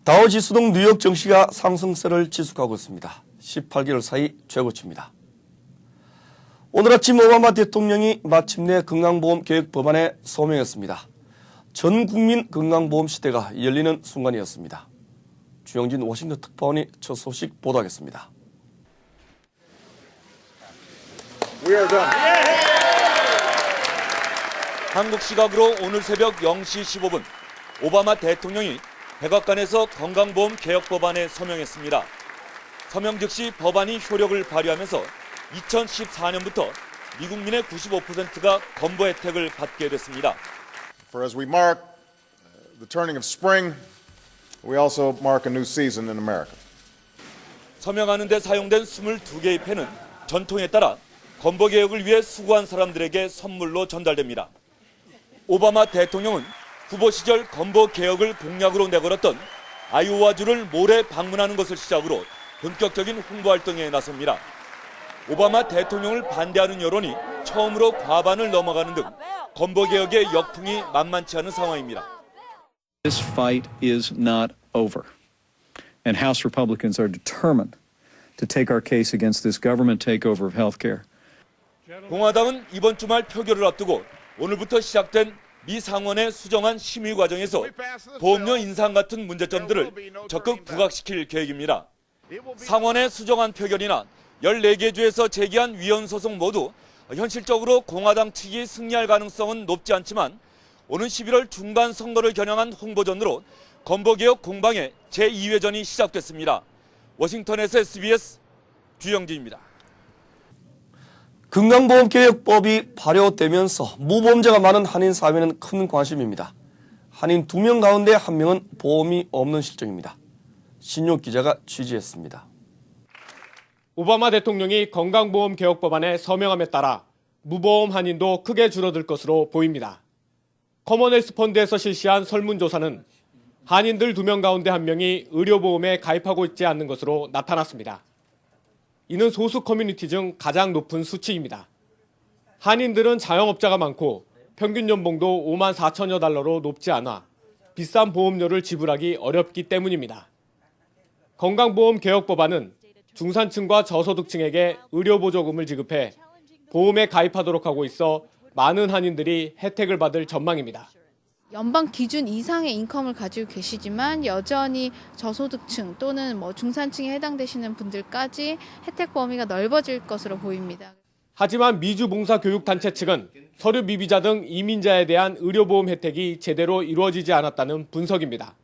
다우지수 등 뉴욕 증시가 상승세를 지속하고 있습니다. 18개월 사이 최고치입니다. 오늘 아침 오바마 대통령이 마침내 건강보험 개혁 법안에 서명했습니다. 전 국민 건강보험 시대가 열리는 순간이었습니다. 주영진 워싱턴 특파원이 첫 소식 보도하겠습니다. 한국 시각으로 오늘 새벽 0시 15분 오바마 대통령이 백악관에서 건강보험 개혁 법안에 서명했습니다. 서명 즉시 법안이 효력을 발휘하면서 2014년부터 미국민의 95%가 건보 혜택을 받게 됐습니다. For as we mark the turning of spring, we also mark a new season in America. 서명하는 데 사용된 22개의 펜은 전통에 따라 건보 개혁을 위해 수고한 사람들에게 선물로 전달됩니다. 오바마 대통령은 후보 시절 건보 개혁을 공약으로 내걸었던 아이오와주를 모레 방문하는 것을 시작으로 본격적인 홍보 활동에 나섭니다. 오바마 대통령을 반대하는 여론이 처음으로 과반을 넘어가는 등 건보 개혁의 역풍이 만만치 않은 상황입니다. This fight is not over, and House Republicans are determined to take our case against this government takeover of healthcare. 공화당은 이번 주말 표결을 앞두고 오늘부터 시작된 미 상원의 수정안 심의 과정에서 보험료 인상 같은 문제점들을 적극 부각시킬 계획입니다. 상원의 수정안 표결이나 14개 주에서 제기한 위헌 소송 모두 현실적으로 공화당 측이 승리할 가능성은 높지 않지만 오는 11월 중간 선거를 겨냥한 홍보전으로 건보개혁 공방의 제2회전이 시작됐습니다. 워싱턴에서 SBS 주영진입니다. 건강보험개혁법이 발효되면서 무보험자가 많은 한인 사회는 큰 관심입니다. 한인 2명 가운데 1명은 보험이 없는 실정입니다. 신용 기자가 취재했습니다. 오바마 대통령이 건강보험 개혁 법안에 서명함에 따라 무보험 한인도 크게 줄어들 것으로 보입니다. 커먼웰스 펀드에서 실시한 설문조사는 한인들 2명 가운데 1명이 의료보험에 가입하고 있지 않는 것으로 나타났습니다. 이는 소수 커뮤니티 중 가장 높은 수치입니다. 한인들은 자영업자가 많고 평균 연봉도 5만 4천여 달러로 높지 않아 비싼 보험료를 지불하기 어렵기 때문입니다. 건강보험 개혁 법안은 중산층과 저소득층에게 의료보조금을 지급해 보험에 가입하도록 하고 있어 많은 한인들이 혜택을 받을 전망입니다. 연방 기준 이상의 인컴을 가지고 계시지만 여전히 저소득층 또는 중산층에 해당되시는 분들까지 혜택 범위가 넓어질 것으로 보입니다. 하지만 미주봉사교육단체 측은 서류 미비자 등 이민자에 대한 의료보험 혜택이 제대로 이루어지지 않았다는 분석입니다.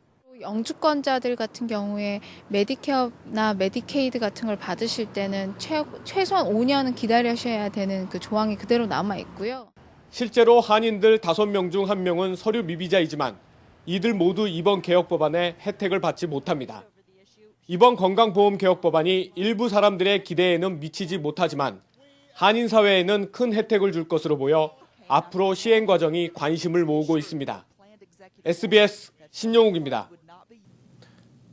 영주권자들 같은 경우에 메디케어나 메디케이드 같은 걸 받으실 때는 최소한 5년은 기다리셔야 되는 그 조항이 그대로 남아 있고요. 실제로 한인들 5명 중 1명은 서류 미비자이지만 이들 모두 이번 개혁 법안에 혜택을 받지 못합니다. 이번 건강보험 개혁 법안이 일부 사람들의 기대에는 미치지 못하지만 한인 사회에는 큰 혜택을 줄 것으로 보여 앞으로 시행 과정이 관심을 모으고 있습니다. SBS 신용욱입니다.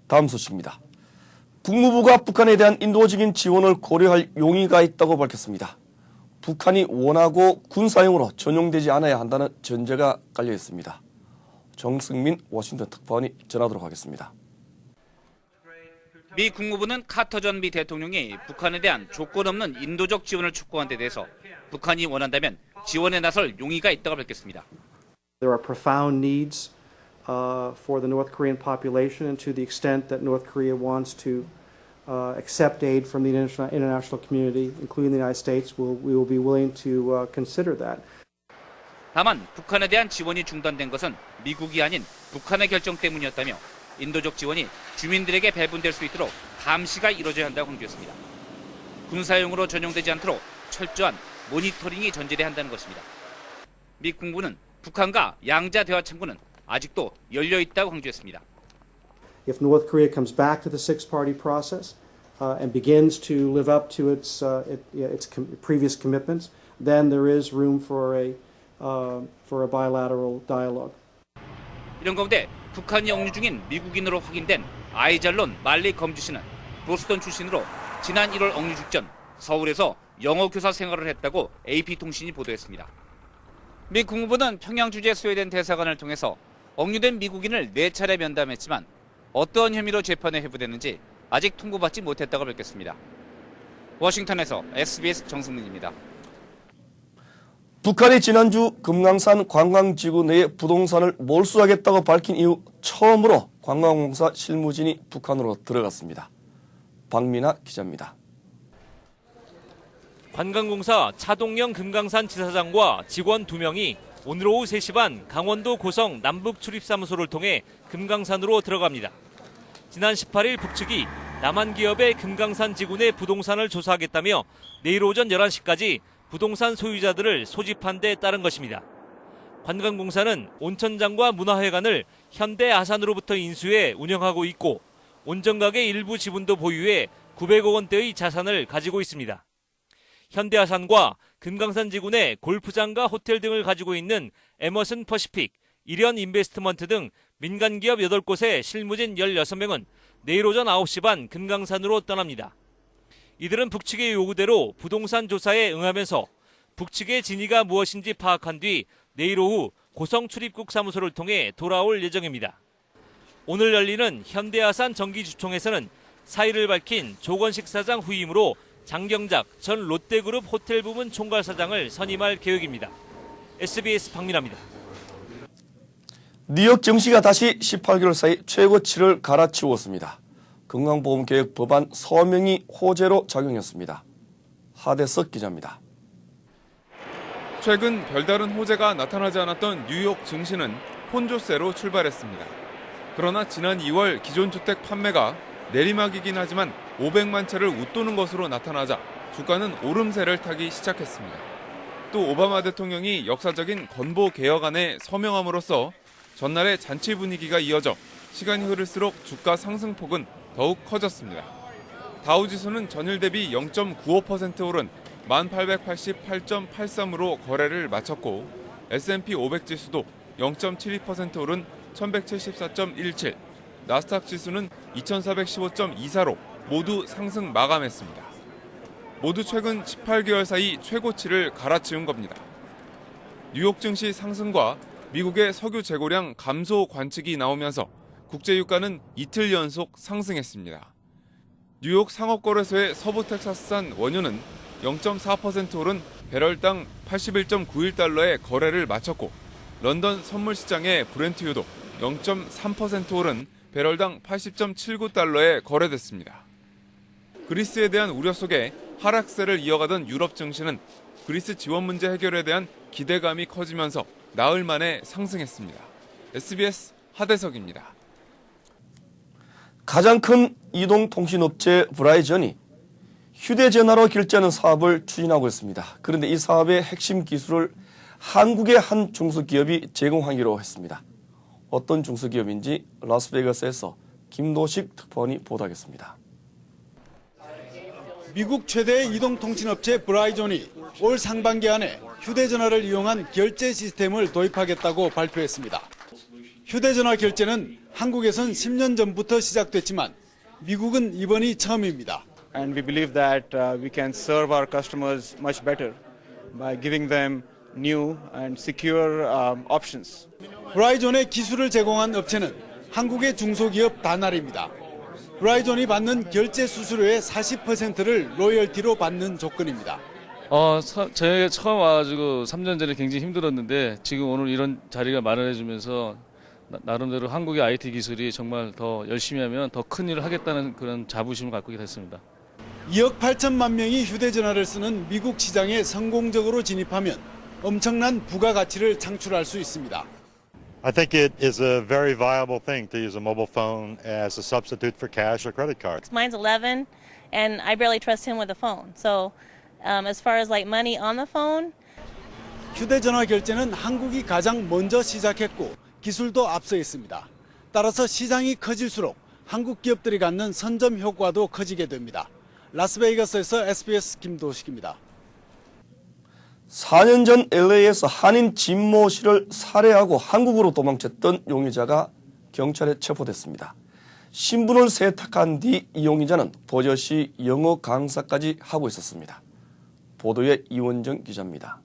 다음 소식입니다. 국무부가 북한에 대한 인도적인 지원을 고려할 용의가 있다고 밝혔습니다. 북한이 원하고 군사용으로 전용되지 않아야 한다는 전제가 깔려 있습니다. 정승민 워싱턴 특파원이 전하도록 하겠습니다. 미 국무부는 카터 전 미 대통령이 북한에 대한 조건 없는 인도적 지원을 촉구한 데 대해서 북한이 원한다면 지원에 나설 용의가 있다고 밝혔습니다. There are profound needs for the North Korean population, and to the extent that North Korea wants to accept aid from the international community, including the United States, we will be willing to consider that. 다만 북한에 대한 지원이 중단된 것은 미국이 아닌 북한의 결정 때문이었다며 인도적 지원이 주민들에게 배분될 수 있도록 감시가 이루어져야 한다고 강조했습니다. 군사용으로 전용되지 않도록 철저한 모니터링이 전제돼야 한다는 것입니다. 미 국무부는 북한과 양자 대화 창구는 아직도 열려 있다고 강조했습니다. If North Korea comes back to the six-party process and begins to live up to its previous commitments, then there is room for a bilateral dialogue. 이런 가운데 북한이 억류 중인 미국인으로 확인된 아이잘론 말리 검주 씨는 보스턴 출신으로 지난 1월 억류 직전 서울에서 영어 교사 생활을 했다고 AP통신이 보도했습니다. 미 국무부는 평양 주재 스웨덴 대사관을 통해서 억류된 미국인을 4차례 면담했지만 어떤 혐의로 재판에 회부됐는지 아직 통보받지 못했다고 밝혔습니다. 워싱턴에서 SBS 정승민입니다. 북한이 지난주 금강산 관광지구 내에 부동산을 몰수하겠다고 밝힌 이후 처음으로 관광공사 실무진이 북한으로 들어갔습니다. 박민아 기자입니다. 관광공사 차동영 금강산 지사장과 직원 2명이 오늘 오후 3시 반 강원도 고성 남북출입사무소를 통해 금강산으로 들어갑니다. 지난 18일 북측이 남한 기업의 금강산 지구 내 부동산을 조사하겠다며 내일 오전 11시까지 부동산 소유자들을 소집한 데 따른 것입니다. 관광공사는 온천장과 문화회관을 현대아산으로부터 인수해 운영하고 있고 온정각의 일부 지분도 보유해 900억 원대의 자산을 가지고 있습니다. 현대아산과 금강산 지구 내 골프장과 호텔 등을 가지고 있는 에머슨 퍼시픽, 일현 인베스트먼트 등 민간기업 8곳의 실무진 16명은 내일 오전 9시 반 금강산으로 떠납니다. 이들은 북측의 요구대로 부동산 조사에 응하면서 북측의 진위가 무엇인지 파악한 뒤 내일 오후 고성 출입국 사무소를 통해 돌아올 예정입니다. 오늘 열리는 현대아산 정기주총에서는 사의를 밝힌 조건식 사장 후임으로 장경작 전 롯데그룹 호텔부문 총괄사장을 선임할 계획입니다. SBS 박민아입니다. 뉴욕 증시가 다시 18개월 사이 최고치를 갈아치웠습니다. 건강보험개혁 법안 서명이 호재로 작용했습니다. 하대석 기자입니다. 최근 별다른 호재가 나타나지 않았던 뉴욕 증시는 혼조세로 출발했습니다. 그러나 지난 2월 기존 주택 판매가 내리막이긴 하지만 500만 채를 웃도는 것으로 나타나자 주가는 오름세를 타기 시작했습니다. 또 오바마 대통령이 역사적인 건보 개혁안에 서명함으로써 전날의 잔치 분위기가 이어져 시간이 흐를수록 주가 상승폭은 더욱 커졌습니다. 다우지수는 전일 대비 0.95% 오른 1888.83으로 거래를 마쳤고 S&P 500 지수도 0.72% 오른 1174.17, 나스닥 지수는 2415.24로 모두 상승 마감했습니다. 모두 최근 18개월 사이 최고치를 갈아치운 겁니다. 뉴욕 증시 상승과 미국의 석유 재고량 감소 관측이 나오면서 국제유가는 이틀 연속 상승했습니다. 뉴욕 상업거래소의 서부 텍사스산 원유는 0.4% 오른 배럴당 81.91달러에 거래를 마쳤고 런던 선물시장의 브렌트유도 0.3% 오른 배럴당 80.79달러에 거래됐습니다. 그리스에 대한 우려 속에 하락세를 이어가던 유럽 증시는 그리스 지원 문제 해결에 대한 기대감이 커지면서 나흘 만에 상승했습니다. SBS 하대석입니다. 가장 큰 이동통신업체 브라이전이 휴대전화로 결제하는 사업을 추진하고 있습니다. 그런데 이 사업의 핵심 기술을 한국의 한 중소기업이 제공하기로 했습니다. 어떤 중소기업인지 라스베이거스에서 김도식 특파원이 보도하겠습니다. 미국 최대의 이동통신업체 브라이존이 올 상반기 안에 휴대전화를 이용한 결제 시스템을 도입하겠다고 발표했습니다. 휴대전화 결제는 한국에선 10년 전부터 시작됐지만 미국은 이번이 처음입니다. And we believe that we can serve our customers much better by giving them new and secure options. 브라이존의 기술을 제공한 업체는 한국의 중소기업 다날입니다. 브라이존이 받는 결제 수수료의 40%를 로열티로 받는 조건입니다. 저희가 처음 와가지고 3년 전에 굉장히 힘들었는데 지금 오늘 이런 자리가 마련해주면서 나름대로 한국의 IT 기술이 정말 더 열심히 하면 더 큰 일을 하겠다는 그런 자부심을 갖고 됐습니다. 2억 8천만 명이 휴대전화를 쓰는 미국 시장에 성공적으로 진입하면 엄청난 부가가치를 창출할 수 있습니다. I think it is a very viable thing to use a mobile phone as a substitute for cash or credit card. Mine's 11 and I barely trust him with a phone. So as far as like money on the phone. 휴대전화 결제는 한국이 가장 먼저 시작했고 기술도 앞서 있습니다. 따라서 시장이 커질수록 한국 기업들이 갖는 선점 효과도 커지게 됩니다. 라스베이거스에서 SBS 김도식입니다. 4년 전 LA에서 한인 진모 씨를 살해하고 한국으로 도망쳤던 용의자가 경찰에 체포됐습니다. 신분을 세탁한 뒤 이 용의자는 버젓이 영어 강사까지 하고 있었습니다. 보도에 이원정 기자입니다.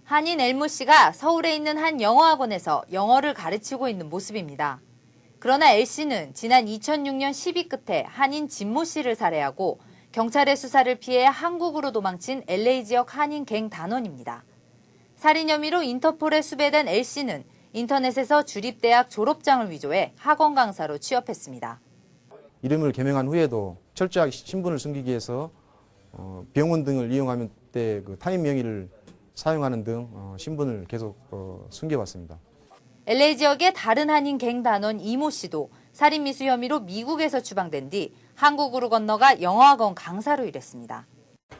한인 엘모 씨가 서울에 있는 한 영어학원에서 영어를 가르치고 있는 모습입니다. 그러나 L씨는 지난 2006년 시비 끝에 한인 진모 씨를 살해하고 경찰의 수사를 피해 한국으로 도망친 LA 지역 한인 갱 단원입니다. 살인 혐의로 인터폴에 수배된 L씨는 인터넷에서 주립대학 졸업장을 위조해 학원 강사로 취업했습니다. 이름을 개명한 후에도 철저하게 신분을 숨기기 위해서 병원 등을 이용하면 때 그 타인 명의를 사용하는 등 신분을 계속 숨겨왔습니다. LA 지역의 다른 한인 갱 단원 이모 씨도 살인 미수 혐의로 미국에서 추방된 뒤 한국으로 건너가 영어학원 강사로 일했습니다.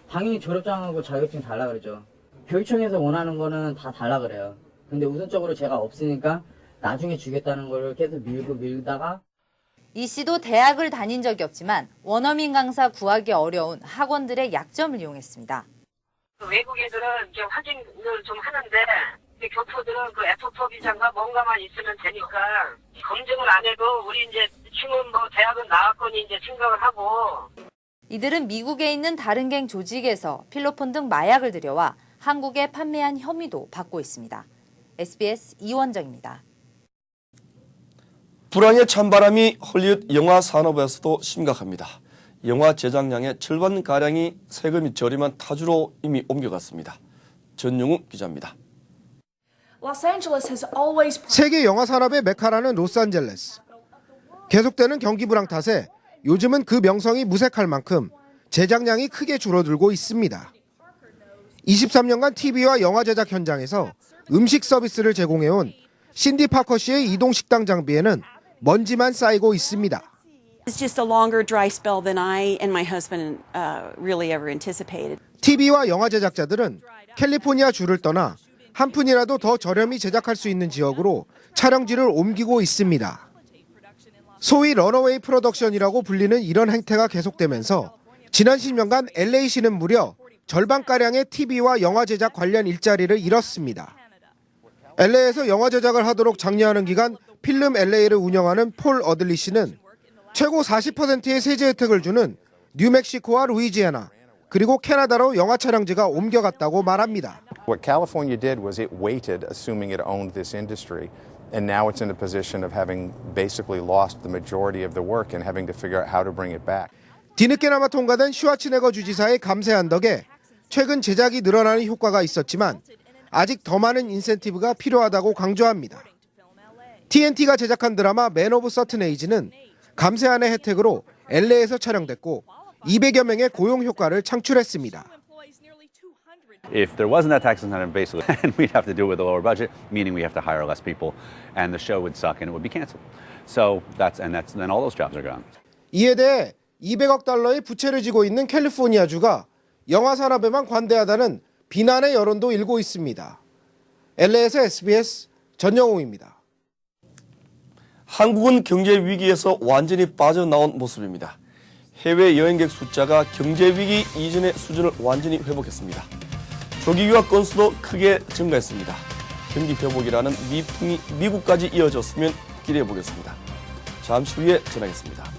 당연히 졸업장하고 자격증 달라 그러죠. 교육청에서 원하는 거는 다 달라 그래요. 근데 우선적으로 제가 없으니까 나중에 주겠다는 걸 계속 밀다가 이 씨도 대학을 다닌 적이 없지만 원어민 강사 구하기 어려운 학원들의 약점을 이용했습니다. 외국 애들은 이제 확인을 좀 하는데 교포들은 그 F4 비자인가 뭔가만 있으면 되니까 검증을 안 해도 우리 이제 지금 뭐 대학은 나왔거니 이제 생각을 하고. 이들은 미국에 있는 다른 갱 조직에서 필로폰 등 마약을 들여와 한국에 판매한 혐의도 받고 있습니다. SBS 이원정입니다. 불황의 찬바람이 헐리우드 영화 산업에서도 심각합니다. 영화 제작량의 절반가량이 세금이 저렴한 타주로 이미 옮겨갔습니다. 전용욱 기자입니다. 세계 영화 산업의 메카라는 로스앤젤레스. 계속되는 경기 불황 탓에 요즘은 그 명성이 무색할 만큼 제작량이 크게 줄어들고 있습니다. 23년간 TV와 영화 제작 현장에서 음식 서비스를 제공해온 신디 파커 씨의 이동 식당 장비에는 먼지만 쌓이고 있습니다. It's just a longer dry spell than I and my husband really ever anticipated. TV와 영화 제작자들은 캘리포니아 주를 떠나 한 푼이라도 더 저렴히 제작할 수 있는 지역으로 촬영지를 옮기고 있습니다. 소위 런어웨이 프로덕션이라고 불리는 이런 행태가 계속되면서 지난 10년간 LA시는 무려 절반가량의 TV와 영화 제작 관련 일자리를 잃었습니다. LA에서 영화 제작을 하도록 장려하는 기관 필름 LA를 운영하는 폴 어들리 씨는 최고 40%의 세제 혜택을 주는 뉴멕시코와 루이지애나 그리고 캐나다로 영화 촬영지가 옮겨갔다고 말합니다. What California did was it waited, assuming it owned this industry, and now it's in a position of having basically lost the majority of the work and having to figure out how to bring it back. 뒤늦게나마 통과된 슈와츠네거 주지사의 감세한 덕에 최근 제작이 늘어나는 효과가 있었지만 아직 더 많은 인센티브가 필요하다고 강조합니다. TNT가 제작한 드라마 맨 오브 서튼 에이지는 감세안의 혜택으로 LA에서 촬영됐고 200여 명의 고용 효과를 창출했습니다. If there wasn't that tax incentive, basically, we'd have to do it with a lower budget, meaning we have to hire less people, and the show would suck and it would be canceled. So then all those jobs are gone. 이에 대해 200억 달러의 부채를 지고 있는 캘리포니아주가 영화 산업에만 관대하다는 비난의 여론도 일고 있습니다. LA에서 SBS 전영웅입니다. 한국은 경제 위기에서 완전히 빠져나온 모습입니다. 해외 여행객 숫자가 경제 위기 이전의 수준을 완전히 회복했습니다. 조기 유학 건수도 크게 증가했습니다. 경기 회복이라는 미풍이 미국까지 이어졌으면 기대해 보겠습니다. 잠시 후에 전하겠습니다.